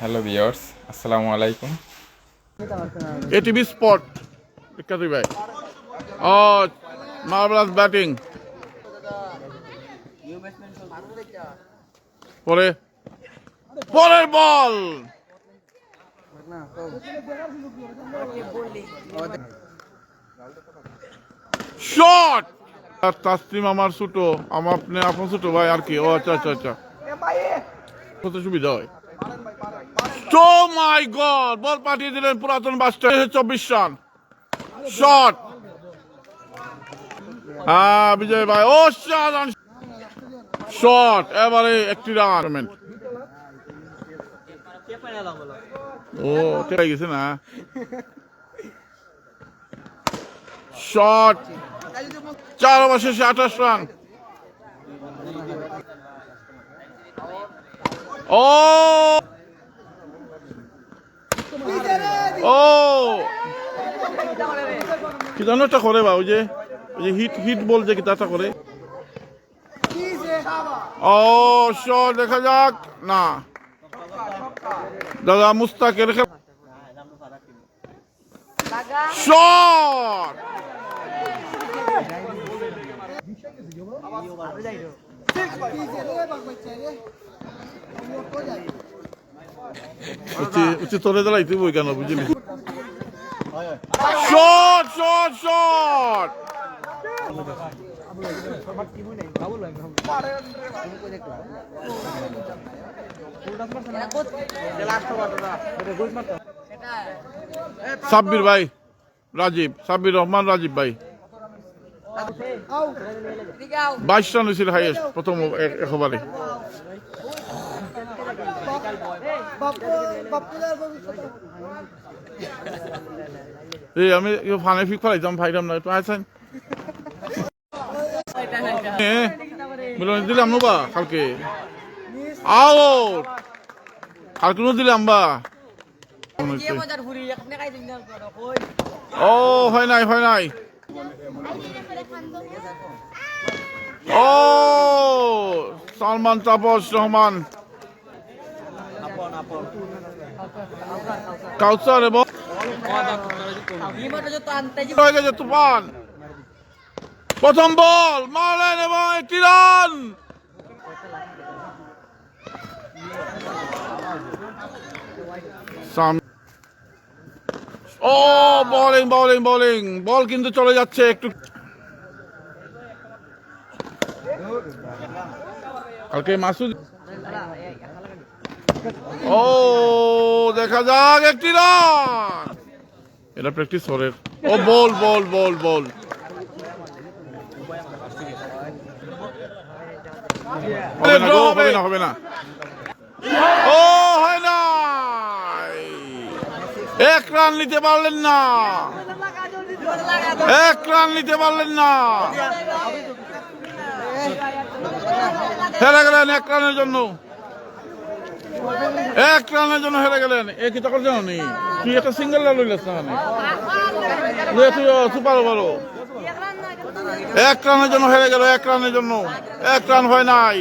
Hello viewers, আসসালামু আলাইকুম। ATV spot বিখ্যাত ভাই। ও মার্ভেলাস ব্যাটিং। পরে পরের বল শট। তাসলিম আমার ছোট, আমার আপনার ছোট ভাই আর কি। ও আচ্ছা আচ্ছা আচ্ছা, কত সুবিধা হয়। ও মাই গড, বল পাঠিয়ে দিলেন পুরাতন বাসটা। 24 রান শট। হ্যাঁ বিজয় ভাই, ও শট, এবারে একটি রান। ও ঠিক গেছে না শট। 4 ওভার শেষে 28 রান। ও ও কি জানো একটা করে বা ওই যে হিট হিট বল যে কিতাটা করে। ও শট, দেখা যাক না দাদা মুস্তাকের শট। তোরে দাঁড়াইতে বই কেন বুঝলি। Shot shot shot. সাব্বির ভাই, রাজীব, সাব্বির রহমান রাজীব ভাই 22 রান হয়েছিল হাইয়েস্ট প্রথম একবারে। এই আমি ফানে ফিক ফেলাইতাম ভাইরাম না, একটু আছেন দিলাম বা কালকে আউট, আর কোনো দিলাম বা। ও হয় নাই হয় নাই। ও সালমান তাপস রহমান কাউসার এবং তুফান। প্রথম বল মারলেন এবং একটি রান। ও বোলিং বোলিং বোলিং, বল কিন্তু চলে যাচ্ছে একটু। কালকে মাসুদ, ও দেখা যাক একটি রান। এটা প্র্যাকটিস করে। ও বল বল বল বল, হবে না হবে না। ও হয় না, 1 রান নিতে পারলেন না, 1 রান নিতে পারলেন না, হেরে গেলেন 1 রানের জন্য। 1 রানের জন্য হেরে গেলেন। এ কি তখন জানো নি তুই একটা সিঙ্গেল রান লইলাস না, তুই সুপার বলো। 1 রানের জন্য হেরে গেল, 1 রানের জন্য, 1 রান হয় নাই।